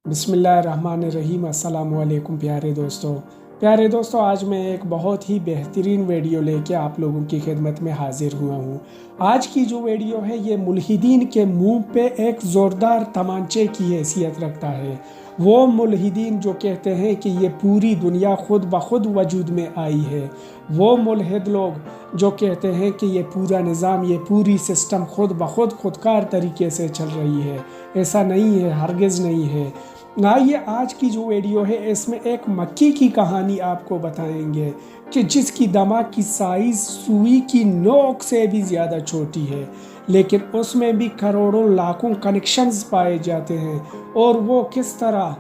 بسم اللہ الرحمن الرحیم۔ السلام علیکم پیارے دوستوں، آج میں ایک بہت ہی بہترین ویڈیو لے کے آپ لوگوں کی خدمت میں حاضر ہوا ہوں۔ آج کی جو ویڈیو ہے یہ ملحدین کے منہ پہ ایک زوردار تمانچے کی حیثیت رکھتا ہے۔ وہ ملحدین جو کہتے ہیں کہ یہ پوری دنیا خود بخود وجود میں آئی ہے، وہ ملحد لوگ جو کہتے ہیں کہ یہ پورا نظام، یہ پوری سسٹم خود بخود خودکار طریقے سے چل رہی ہے، ایسا نہیں ہے، ہرگز نہیں ہے۔ آئیے آج کی جو ویڈیو ہے اس میں ایک مکھی کی کہانی آپ کو بتائیں گے کہ جس کی دماغ کی سائز سوئی کی نوک سے بھی زیادہ چھوٹی ہے، لیکن اس میں بھی کروڑوں لاکھوں کنیکشنز پائے جاتے ہیں، اور وہ کس طرح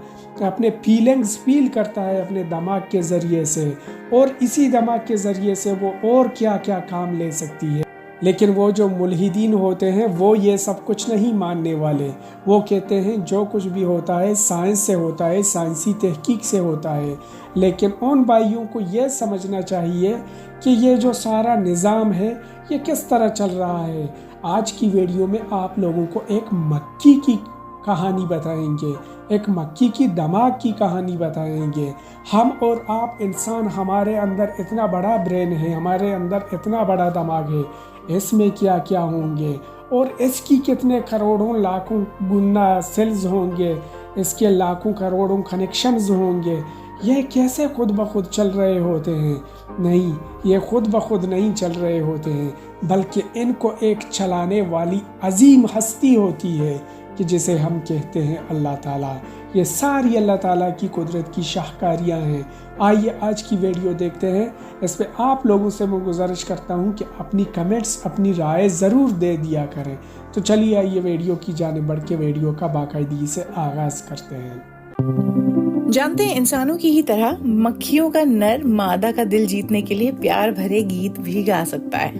اپنے فیلنگز فیل کرتا ہے اپنے دماغ کے ذریعے سے، اور اسی دماغ کے ذریعے سے وہ اور کیا کیا کام لے سکتی ہے۔ لیکن وہ جو ملحدین ہوتے ہیں وہ یہ سب کچھ نہیں ماننے والے۔ وہ کہتے ہیں جو کچھ بھی ہوتا ہے سائنس سے ہوتا ہے، سائنسی تحقیق سے ہوتا ہے۔ لیکن ان بھائیوں کو یہ سمجھنا چاہیے کہ یہ جو سارا نظام ہے یہ کس طرح چل رہا ہے۔ آج کی ویڈیو میں آپ لوگوں کو ایک مکھی کی کہانی بتائیں گے، ایک مکھی کی دماغ کی کہانی بتائیں گے۔ ہم اور آپ انسان، ہمارے اندر اتنا بڑا برین ہے، ہمارے اندر اتنا بڑا دماغ ہے، اس میں کیا کیا ہوں گے، اور اس کی کتنے کروڑوں لاکھوں گنا سیلز ہوں گے، اس کے لاکھوں کروڑوں کنیکشنز ہوں گے۔ یہ کیسے خود بخود چل رہے ہوتے ہیں؟ نہیں، یہ خود بخود نہیں چل رہے ہوتے ہیں، بلکہ ان کو ایک چلانے والی عظیم ہستی ہوتی ہے کہ جسے ہم کہتے ہیں اللہ تعالیٰ۔ یہ ساری اللہ تعالیٰ کی قدرت کی شاہکاریاں ہیں۔ آئیے آج کی ویڈیو دیکھتے ہیں۔ اس پہ آپ لوگوں سے میں گزارش کرتا ہوں کہ اپنی کمنٹس، اپنی رائے ضرور دے دیا کریں۔ تو چلیے آئیے ویڈیو کی جانب بڑھ کے ویڈیو کا باقاعدگی سے آغاز کرتے ہیں۔ جانتے ہیں انسانوں کی ہی طرح مکھیوں کا نر مادہ کا دل جیتنے کے لیے پیار بھرے گیت بھی گا سکتا ہے۔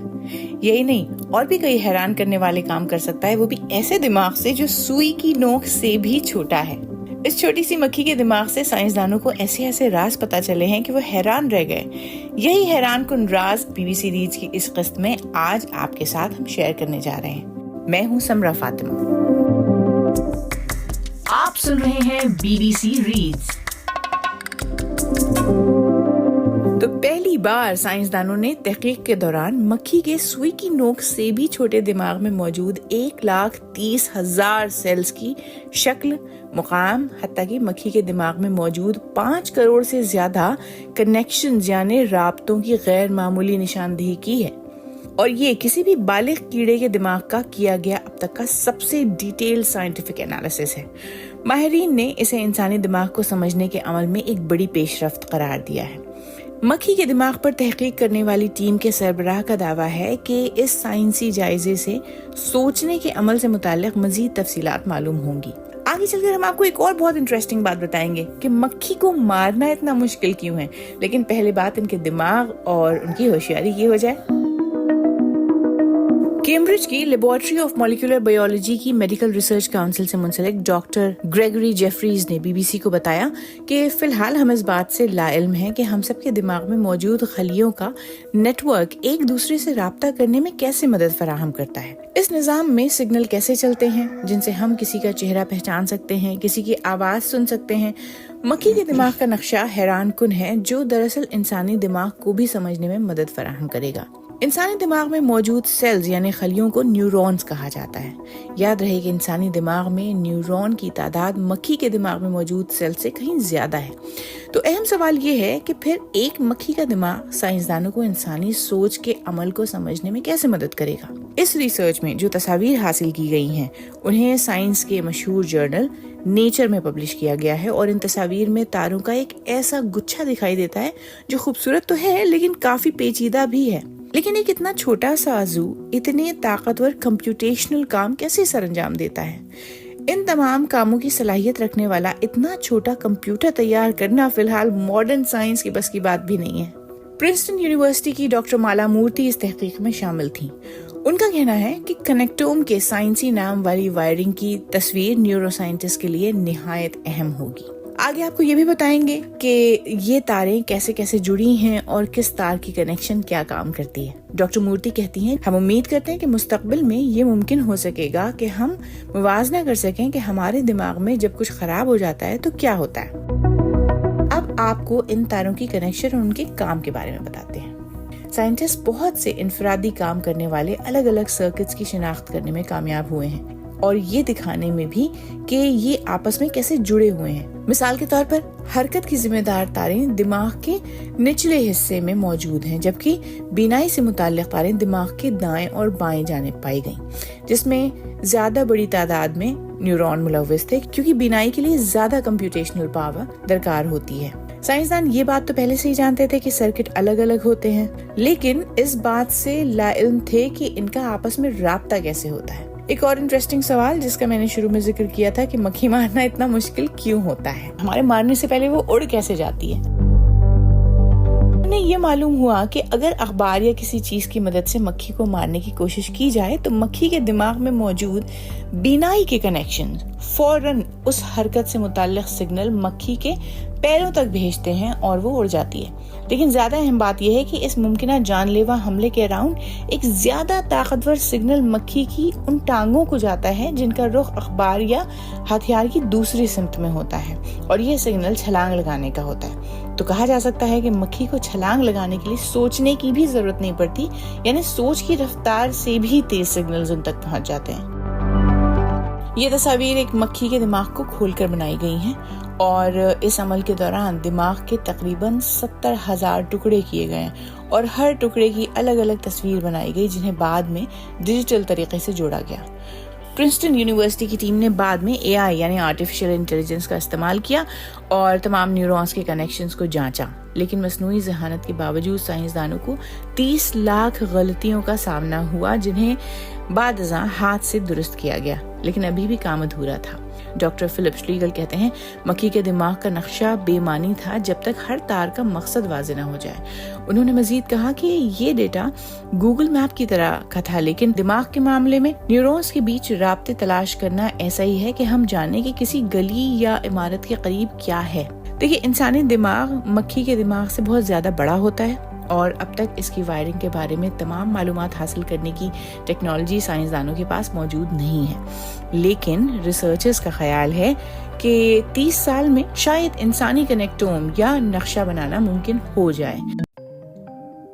یہی نہیں، اور بھی کئی حیران کرنے والے کام کر سکتا ہے، وہ بھی ایسے دماغ سے جو سوئی کی نوک سے بھی چھوٹا ہے۔ اس چھوٹی سی مکھی کے دماغ سے سائنسدانوں کو ایسے راز پتا چلے ہیں کہ وہ حیران رہ گئے۔ یہی حیران کن راز BBC ریڈز کی اس قسط میں آج آپ کے ساتھ ہم شیئر کرنے جا رہے ہیں۔ میں ہوں سمرہ فاطمہ، آپ سن رہے ہیں BBC ریڈز۔ تو پہلی بار سائنسدانوں نے تحقیق کے دوران مکھی کے سوئی کی نوک سے بھی چھوٹے دماغ میں موجود 1,30,000 سیلز کی شکل، مقام، حتیٰ کہ مکھی کے دماغ میں موجود 5 کروڑ سے زیادہ کنیکشنز یعنی رابطوں کی غیر معمولی نشاندہی کی ہے۔ اور یہ کسی بھی بالغ کیڑے کے دماغ کا کیا گیا اب تک کا سب سے ڈیٹیل سائنٹیفک انالیسس ہے۔ ماہرین نے اسے انسانی دماغ کو سمجھنے کے عمل میں ایک بڑی پیش رفت قرار دیا ہے۔ مکھی کے دماغ پر تحقیق کرنے والی ٹیم کے سربراہ کا دعویٰ ہے کہ اس سائنسی جائزے سے سوچنے کے عمل سے متعلق مزید تفصیلات معلوم ہوں گی۔ آگے چل کر ہم آپ کو ایک اور بہت انٹرسٹنگ بات بتائیں گے کہ مکھی کو مارنا اتنا مشکل کیوں ہے، لیکن پہلے بات ان کے دماغ اور ان کی ہوشیاری کی ہو جائے۔ کیمبرج کی لیبارٹری آف مالیکولر بائیولوجی کی میڈیکل ریسرچ کاؤنسل سے منسلک ڈاکٹر گریگری جیفریز نے BBC کو بتایا کہ فی الحال ہم اس بات سے لا علم ہیں کہ ہم سب کے دماغ میں موجود خلیوں کا نیٹ ورک ایک دوسرے سے رابطہ کرنے میں کیسے مدد فراہم کرتا ہے۔ اس نظام میں سگنل کیسے چلتے ہیں جن سے ہم کسی کا چہرہ پہچان سکتے ہیں، کسی کی آواز سن سکتے ہیں۔ مکھی کے دماغ کا نقشہ حیران کن ہے، جو دراصل انسانی دماغ کو بھی سمجھنے میں مدد فراہم کرے گا۔ انسانی دماغ میں موجود سیلز یعنی خلیوں کو نیورونز کہا جاتا ہے۔ یاد رہے کہ انسانی دماغ میں نیورون کی تعداد مکھی کے دماغ میں موجود سیل سے کہیں زیادہ ہے۔ تو اہم سوال یہ ہے کہ پھر ایک مکھی کا دماغ سائنسدانوں کو انسانی سوچ کے عمل کو سمجھنے میں کیسے مدد کرے گا۔ اس ریسرچ میں جو تصاویر حاصل کی گئی ہیں انہیں سائنس کے مشہور جرنل نیچر میں پبلش کیا گیا ہے، اور ان تصاویر میں تاروں کا ایک ایسا گچھا دکھائی دیتا ہے جو خوبصورت تو ہے لیکن کافی پیچیدہ بھی ہے۔ لیکن ایک اتنا چھوٹا سا عضو اتنے طاقتور کمپیوٹیشنل کام کیسے سر انجام دیتا ہے؟ ان تمام کاموں کی صلاحیت رکھنے والا اتنا چھوٹا کمپیوٹر تیار کرنا فی الحال ماڈرن سائنس کی بس کی بات بھی نہیں ہے۔ پرنسٹن یونیورسٹی کی ڈاکٹر مالا مورتی اس تحقیق میں شامل تھیں۔ ان کا کہنا ہے کہ کنیکٹوم کے سائنسی نام والی وائرنگ کی تصویر نیورو سائنٹسٹ کے لیے نہایت اہم ہوگی۔ آگے آپ کو یہ بھی بتائیں گے کہ یہ تاریں کیسے کیسے جڑی ہیں اور کس تار کی کنیکشن کیا کام کرتی ہے۔ ڈاکٹر مورتی کہتی ہیں، ہم امید کرتے ہیں کہ مستقبل میں یہ ممکن ہو سکے گا کہ ہم موازنہ کر سکیں کہ ہمارے دماغ میں جب کچھ خراب ہو جاتا ہے تو کیا ہوتا ہے۔ اب آپ کو ان تاروں کی کنیکشن اور ان کے کام کے بارے میں بتاتے ہیں۔ سائنٹسٹ بہت سے انفرادی کام کرنے والے الگ الگ سرکٹس کی شناخت کرنے میں کامیاب ہوئے ہیں اور یہ دکھانے میں بھی کہ یہ آپس میں کیسے جڑے ہوئے ہیں۔ مثال کے طور پر حرکت کی ذمہ دار تاریں دماغ کے نچلے حصے میں موجود ہیں، جبکہ بینائی سے متعلق تاریں دماغ کے دائیں اور بائیں جانب پائی گئیں، جس میں زیادہ بڑی تعداد میں نیورون ملوث تھے کیونکہ بینائی کے لیے زیادہ کمپیوٹیشنل پاور درکار ہوتی ہے۔ سائنسدان یہ بات تو پہلے سے ہی جانتے تھے کہ سرکٹ الگ الگ ہوتے ہیں، لیکن اس بات سے لا علم تھے کہ ان کا آپس میں رابطہ کیسے ہوتا ہے۔ ایک اور انٹرسٹنگ سوال جس کا میں نے شروع میں ذکر کیا تھا کہ مکھی مارنا اتنا مشکل کیوں ہوتا ہے؟ ہمارے مارنے سے پہلے وہ اڑ کیسے جاتی ہے؟ یہ معلوم ہوا کہ اگر اخبار یا کسی چیز کی مدد سے مکھی کو مارنے کی کوشش کی جائے تو مکھی کے دماغ میں موجود بینائی کے کنیکشن فوراً اس حرکت سے متعلق سگنل مکھی کے پیروں تک بھیجتے ہیں اور وہ اڑ جاتی ہے۔ لیکن زیادہ اہم بات یہ ہے کہ اس ممکنہ جان لیوا حملے کے اراؤنڈ ایک زیادہ طاقتور سگنل مکھی کی ان ٹانگوں کو جاتا ہے جن کا رخ اخبار یا ہتھیار کی دوسری سمت میں ہوتا ہے، اور یہ سگنل چھلانگ لگانے کا ہوتا ہے۔ تو کہا جا سکتا ہے کہ مکھی کو چھلانگ لگانے کے لیے سوچنے کی بھی ضرورت نہیں پڑتی، یعنی سوچ کی رفتار سے بھی تیز سگنلز ان تک پہنچ جاتے ہیں۔ یہ تصاویر ایک مکھی کے دماغ کو کھول کر بنائی گئی ہیں اور اس عمل کے دوران دماغ کے تقریباً 70,000 ٹکڑے کیے گئے ہیں اور ہر ٹکڑے کی الگ الگ تصویر بنائی گئی جنہیں بعد میں ڈیجیٹل طریقے سے جوڑا گیا۔ پرنسٹن یونیورسٹی کی ٹیم نے بعد میں AI یعنی آرٹیفیشل انٹیلیجنس کا استعمال کیا اور تمام نیورونز کے کنیکشنز کو جانچا، لیکن مصنوعی ذہانت کے باوجود سائنسدانوں کو 30 لاکھ غلطیوں کا سامنا ہوا جنہیں بعد ازاں ہاتھ سے درست کیا گیا، لیکن ابھی بھی کام ادھورا تھا۔ ڈاکٹر فلپ شلیگل کہتے ہیں، مکھی کے دماغ کا نقشہ بے معنی تھا جب تک ہر تار کا مقصد واضح نہ ہو جائے۔ انہوں نے مزید کہا کہ یہ ڈیٹا گوگل میپ کی طرح کا تھا، لیکن دماغ کے معاملے میں نیورونز کے بیچ رابطے تلاش کرنا ایسا ہی ہے کہ ہم جانیں کہ کسی گلی یا عمارت کے قریب کیا ہے۔ دیکھیے، انسانی دماغ مکھی کے دماغ سے بہت زیادہ بڑا ہوتا ہے اور اب تک اس کی وائرنگ کے بارے میں تمام معلومات حاصل کرنے کی ٹیکنالوجی سائنسدانوں کے پاس موجود نہیں ہے، لیکن ریسرچرز کا خیال ہے کہ 30 سال میں شاید انسانی کنیکٹوم یا نقشہ بنانا ممکن ہو جائے۔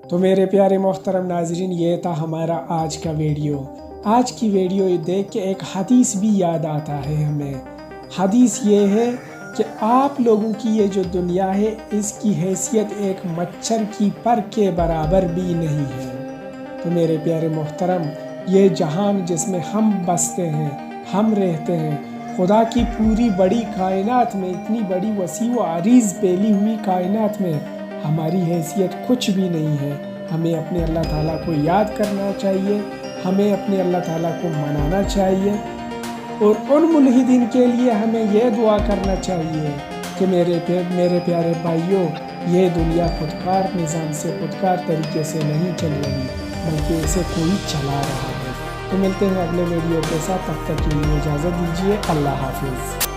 تو میرے پیارے محترم ناظرین، یہ تھا ہمارا آج کا ویڈیو۔ آج کی ویڈیو دیکھ کے ایک حدیث بھی یاد آتا ہے ہمیں۔ حدیث یہ ہے کہ آپ لوگوں کی یہ جو دنیا ہے اس کی حیثیت ایک مچھر کی پر کے برابر بھی نہیں ہے۔ تو میرے پیارے محترم، یہ جہان جس میں ہم بستے ہیں، ہم رہتے ہیں، خدا کی پوری بڑی کائنات میں، اتنی بڑی وسیع و عریض پھیلی ہوئی کائنات میں ہماری حیثیت کچھ بھی نہیں ہے۔ ہمیں اپنے اللہ تعالیٰ کو یاد کرنا چاہیے، ہمیں اپنے اللہ تعالیٰ کو منانا چاہیے، اور ان ملحدین کے لیے ہمیں یہ دعا کرنا چاہیے کہ میرے پیارے بھائیوں، یہ دنیا خودکار نظام سے، خودکار طریقے سے نہیں چل رہی، بلکہ اسے کوئی چلا رہا ہے۔ تو ملتے ہیں اگلے ویڈیو کے ساتھ، تب تک کے لیے اجازت دیجیے۔ اللہ حافظ۔